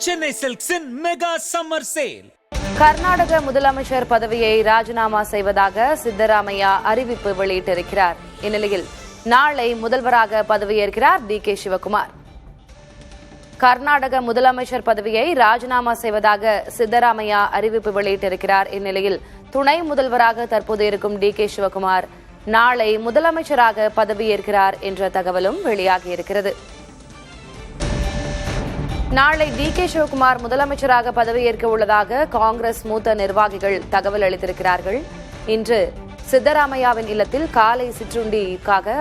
Chennai Silks in Mega Summer Sale. Karnataka முதலமைச்சர் பதவியை ராஜினாமா செய்வதாக சித்தராமையா அறிவிப்பு வெளியிட்டிருக்கிறார். இந்நிலையில் நாளை முதல்வராக பதவியேற்கிறார் டி.கே. சிவகுமார். கர்நாடக முதலமைச்சர் பதவியை ராஜினாமா செய்வதாக சித்தராமையா அறிவிப்பு வெளியிட்டிருக்கிறார். இந்நிலையில் துணை முதல்வராக தற்போது இருக்கும் டி.கே. சிவகுமார் நாளை முதலமைச்சராக பதவியேற்கிறார் என்ற தகவலும் வெளியாகியிருக்கிறது. நாளை டி.கே. சிவகுமார் முதலமைச்சராக பதவியேற்க உள்ளதாக காங்கிரஸ் மூத்த நிர்வாகிகள் தகவல் அளித்திருக்கிறார்கள். இன்று சித்தராமையாவின் இல்லத்தில் காலை சிற்றுண்டிக்காக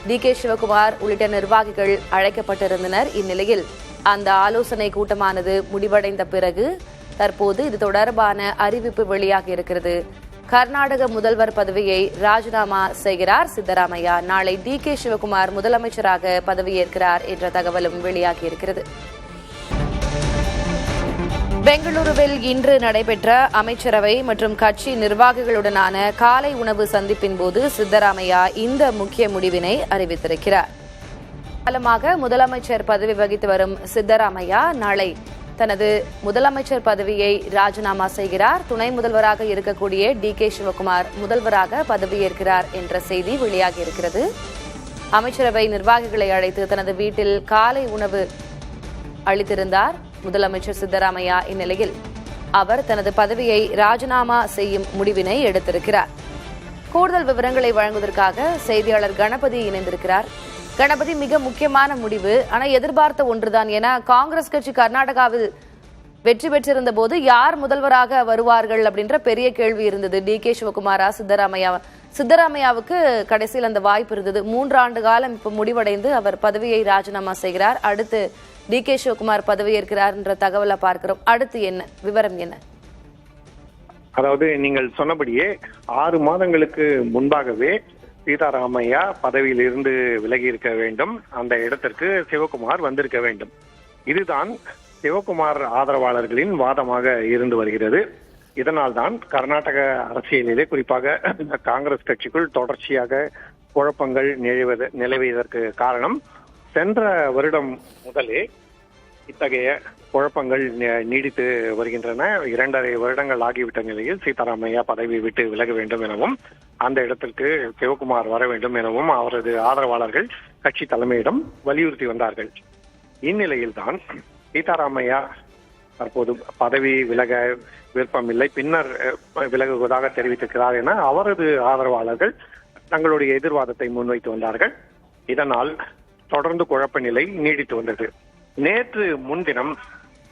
டி.கே. சிவகுமார் உள்ளிட்ட நிர்வாகிகள் அழைக்கப்பட்டிருந்தனர். இந்நிலையில் அந்த ஆலோசனை கூட்டமானது முடிவடைந்த பிறகு தற்போது இது தொடர்பான அறிவிப்பு வெளியாகியிருக்கிறது. கர்நாடக முதல்வர் பதவியை ராஜினாமா செய்கிறார் சித்தராமையா. நாளை டி.கே. சிவகுமார் முதலமைச்சராக பதவியேற்கிறார் என்ற தகவலும் வெளியாகியிருக்கிறது. பெங்களூருவில் இன்று நடைபெற்ற அமைச்சரவை மற்றும் கட்சி நிர்வாகிகளுடனான காலை உணவு சந்திப்பின் போது சித்தராமையா இந்த முக்கிய முடிவினை அறிவித்திருக்கிறார். காலமாக முதலமைச்சர் பதவி வகித்து வரும் சித்தராமையா நாளை தனது முதலமைச்சர் பதவியை ராஜினாமா செய்கிறார். துணை முதல்வராக இருக்கக்கூடிய டி.கே. சிவகுமார் முதல்வராக பதவியேற்கிறார் என்ற செய்தி வெளியாகியிருக்கிறது. அமைச்சரவை நிர்வாகிகளை அழைத்து தனது வீட்டில் காலை உணவு அளித்திருந்தார் முதலமைச்சர் சித்தராமையா. இந்நிலையில் அவர் தனது பதவியை ராஜினாமா செய்யும் முடிவினை எடுத்திருக்கிறார். கூடுதல் விவரங்களை வழங்குவதற்காக செய்தியாளர் கணபதி இணைந்திருக்கிறார். கணபதி, மிக முக்கியமான முடிவு, ஆனால் எதிர்பார்த்த ஒன்றுதான். என காங்கிரஸ் கட்சி கர்நாடகாவில் வெற்றி பெற்றிருந்த போது யார் முதல்வராக வருவார்கள் அப்படின்ற பெரிய கேள்வி இருந்தது. டி.கே. சிவகுமாரா, சித்தராமையாவுக்கு கடைசியில் அந்த வாய்ப்பு இருந்தது. 3 ஆண்டு காலம் இப்ப முடிவடைந்து அவர் பதவியை ராஜினாமா செய்கிறார். அடுத்து டி.கே. சிவகுமார் பதவியேற்கிறார் என்ற தகவலை பார்க்கிறோம். அடுத்து என்ன விவரம் என்ன? அதாவது நீங்கள் சொன்னபடியே 6 மாதங்களுக்கு முன்பாகவே சீதாராமையா பதவியில் இருந்து விலகி இருக்க வேண்டும். அந்த இடத்திற்கு சிவகுமார் வந்திருக்க வேண்டும். இதுதான் சிவகுமார் ஆதரவாளர்களின் வாதமாக இருந்து வருகிறது. இதனால் தான் கர்நாடக அரசியலிலே குறிப்பாக காங்கிரஸ் கட்சிக்குள் தொடர்ச்சியாக குழப்பங்கள் நிலவியதற்கு காரணம். சென்ற வருடம் முதலே இத்தகைய குழப்பங்கள் நீடித்து வருகின்றன. 2.5 வருடங்கள் ஆகிவிட்ட நிலையில் சீதாராமையா பதவி விட்டு விலக வேண்டும் எனவும் அந்த இடத்திற்கு சிவகுமார் வர வேண்டும் எனவும் அவரது ஆதரவாளர்கள் கட்சி தலைமையிடம் வலியுறுத்தி வந்தார்கள். இந்நிலையில்தான் சீதாராமையா தற்போது பதவி விலக விருப்பமில்லை, பின்னர் விலகுவதாக தெரிவித்திருக்கிறார் என அவரது ஆதரவாளர்கள் தங்களுடைய எதிர்வாதத்தை முன்வைத்து வந்தார்கள். இதனால் தொடர்ந்து குழப்ப நிலை நீடித்து வந்தது. நேற்று முன்தினம்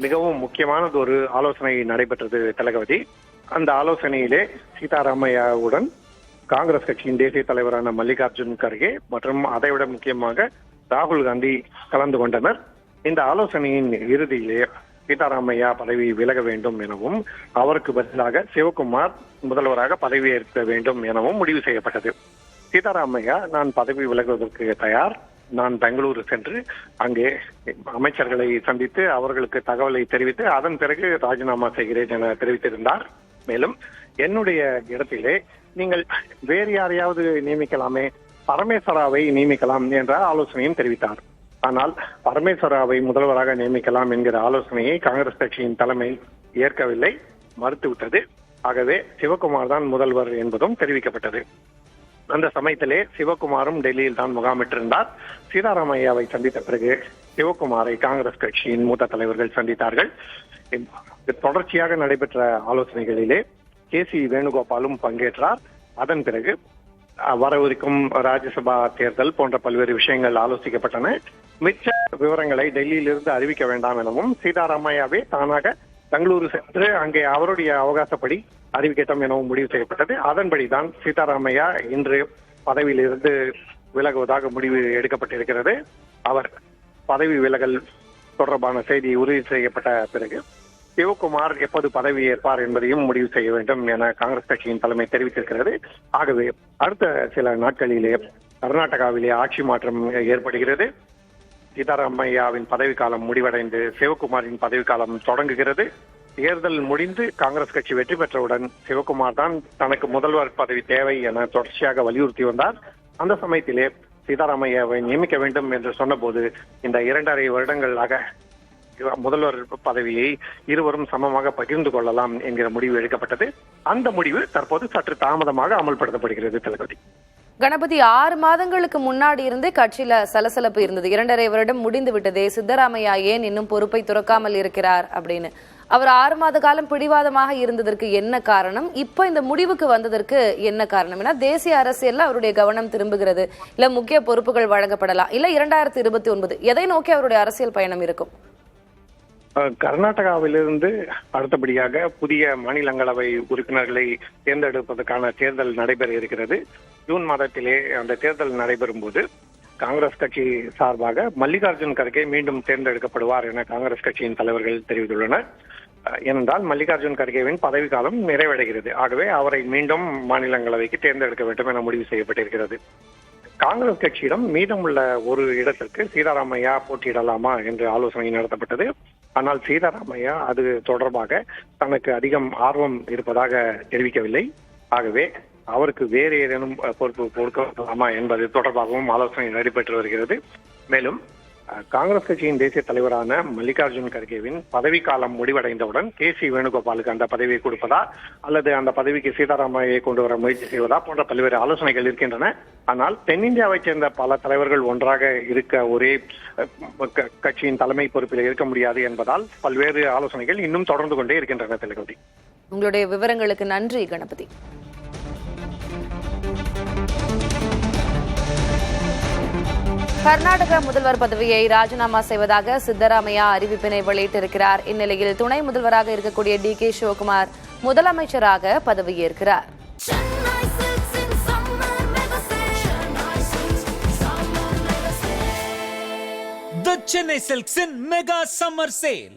மிகவும் முக்கியமானது ஒரு ஆலோசனை நடைபெற்றது திலகவதி. அந்த ஆலோசனையிலே சீதாராமையாவுடன் காங்கிரஸ் கட்சியின் தேசிய தலைவரான மல்லிகார்ஜுன் கர்கே மற்றும் அதைவிட முக்கியமாக ராகுல் காந்தி கலந்து கொண்டனர். இந்த ஆலோசனையின் இறுதியிலே சீதாராமையா பதவி விலக வேண்டும் எனவும் அவருக்கு பதிலாக சிவகுமார் முதல்வராக பதவியேற்க வேண்டும் எனவும் முடிவு செய்யப்பட்டது. சீதாராமையா, நான் பதவி விலகுவதற்கு தயார், நான் பெங்களூரு சென்று அங்கே அமைச்சர்களை சந்தித்து அவர்களுக்கு தகவலை தெரிவித்து அதன் பிறகு ராஜினாமா செய்கிறேன் என தெரிவித்திருந்தார். மேலும் என்னுடைய இடத்திலே நீங்கள் வேறு யாரையாவது நியமிக்கலாமே, பரமேஸ்வராவை நியமிக்கலாம் என்ற ஆலோசனையும் தெரிவித்தார். ஆனால் பரமேஸ்வராவை முதல்வராக நியமிக்கலாம் என்கிற ஆலோசனையை காங்கிரஸ் கட்சியின் தலைமை ஏற்கவில்லை, மறுத்துவிட்டது. ஆகவே சிவகுமார் தான் முதல்வர் என்பதும் தெரிவிக்கப்பட்டது. அந்த சமயத்திலே சிவகுமாரும் டெல்லியில் தான் முகாமிட்டிருந்தார். சீதாராமையாவை சந்தித்த பிறகு சிவகுமாரை காங்கிரஸ் கட்சியின் மூத்த தலைவர்கள் சந்தித்தார்கள். தொடர்ச்சியாக நடைபெற்ற ஆலோசனைகளிலே கே.சி. வேணுகோபாலும் பங்கேற்றார். அதன் பிறகு வரவிருக்கும் ராஜ்யசபா தேர்தல் போன்ற பல்வேறு விஷயங்கள் ஆலோசிக்கப்பட்டன. மிச்ச விவரங்களை டெல்லியிலிருந்து அறிவிக்க வேண்டாம் எனவும் சீதாராமையாவே தானாக பெங்களூரு சென்று அங்கே அவருடைய அவகாசப்படி அறிவிக்கட்டும் எனவும் முடிவு செய்யப்பட்டது. அதன்படிதான் சீதாராமையா இன்று பதவியிலிருந்து விலகுவதாக முடிவு எடுக்கப்பட்டிருக்கிறது. அவர் பதவி விலகல் தொடர்பான செய்தி உறுதி செய்யப்பட்ட பிறகு சிவகுமார் எப்போது பதவி ஏற்பார் என்பதையும் முடிவு செய்ய வேண்டும் என காங்கிரஸ் கட்சியின் தலைமை தெரிவித்திருக்கிறது. ஆகவே அடுத்த சில நாட்களிலே கர்நாடகாவிலே ஆட்சி மாற்றம் ஏற்படுகிறது. சீதாராமையாவின் பதவிக்காலம் முடிவடைந்து சிவகுமாரின் பதவிக்காலம் தொடங்குகிறது. தேர்தல் முடிந்து காங்கிரஸ் கட்சி வெற்றி பெற்றவுடன் சிவகுமார் தான் தனக்கு முதல்வர் பதவி தேவை என தொடர்ச்சியாக வலியுறுத்தி வந்தார். அந்த சமயத்திலே சீதாராமையாவை நியமிக்க வேண்டும் என்று சொன்னபோது இந்த 2.5 வருடங்களாக முதல்வர் பதவியை இருவரும் சமமாக பகிர்ந்து கொள்ளலாம் என்கிற முடிவு எடுக்கப்பட்டது. அந்த முடிவு தற்போது சற்று தாமதமாக அமல்படுத்தப்படுகிறது தளபதி. கணபதி, 6 மாதங்களுக்கு முன்னாடி இருந்தே கட்சியில சலசலப்பு இருந்தது. 2.5 வருடம் முடிந்து விட்டதே, சித்தராமையா ஏன் இன்னும் பொறுப்பை துறக்காமல் இருக்கிறார் அப்படின்னு. அவர் 6 மாத காலம் பிடிவாதமாக இருந்ததற்கு என்ன காரணம்? இப்ப இந்த முடிவுக்கு வந்ததற்கு என்ன காரணம்? ஏன்னா தேசிய அரசியல்ல அவருடைய கவனம் திரும்புகிறது, இல்ல முக்கிய பொறுப்புகள் வழங்கப்படலாம், இல்ல 2029 எதை நோக்கி அவருடைய அரசியல் பயணம் இருக்கும்? கர்நாடகாவிலிருந்து அடுத்தபடியாக புதிய மாநிலங்களவை உறுப்பினர்களை தேர்ந்தெடுப்பதற்கான தேர்தல் நடைபெற இருக்கிறது. ஜூன் மாதத்திலே அந்த தேர்தல் நடைபெறும் போது காங்கிரஸ் கட்சி சார்பாக மல்லிகார்ஜுன் கர்கே மீண்டும் தேர்ந்தெடுக்கப்படுவார் என காங்கிரஸ் கட்சியின் தலைவர்கள் தெரிவித்துள்ளனர். ஏனென்றால் மல்லிகார்ஜுன் கர்கேவின் பதவிக்காலம் நிறைவடைகிறது. ஆகவே அவரை மீண்டும் மாநிலங்களவைக்கு தேர்ந்தெடுக்க வேண்டும் என முடிவு செய்யப்பட்டிருக்கிறது. காங்கிரஸ் கட்சியிடம் மீதமுள்ள ஒரு இடத்திற்கு சீதாராமையா போட்டியிடலாமா என்று ஆலோசனை நடத்தப்பட்டது. ஆனால் சீதாராமையா அது தொடர்பாக தனக்கு அதிகம் ஆர்வம் இருப்பதாக தெரிவிக்கவில்லை. ஆகவே அவருக்கு வேறு ஏதேனும் பொறுப்பு கொடுக்கலாமா என்பது தொடர்பாகவும் ஆலோசனை நடைபெற்று வருகிறது. மேலும் காங்கிரஸ் கட்சியின் தேசிய தலைவரான மல்லிகார்ஜுன் கர்கேவின் பதவிக்காலம் முடிவடைந்தவுடன் KC வேணுகோபாலுக்கு அந்த பதவியை கொடுப்பதா அல்லது அந்த பதவிக்கு சீதாராமையை கொண்டு வர முயற்சி செய்வதா போன்ற பல்வேறு ஆலோசனைகள் இருக்கின்றன. ஆனால் தென்னிந்தியாவைச் சேர்ந்த பல தலைவர்கள் ஒன்றாக இருக்க ஒரே கட்சியின் தலைமை பொறுப்பில் இருக்க முடியாது என்பதால் பல்வேறு ஆலோசனைகள் இன்னும் தொடர்ந்து கொண்டே இருக்கின்றன. தளபதி, உங்களுடைய விவரங்களுக்கு நன்றி கணபதி. கர்நாடக முதல்வர் பதவியை ராஜினாமா செய்வதாக சித்தராமையா அறிவிப்பினை வெளியிட்டிருக்கிறார். இந்நிலையில் துணை முதல்வராக இருக்கக்கூடிய DK சிவகுமார் முதலமைச்சராக பதவியேற்கிறார். The Chennai Silks in Mega Summer Sale.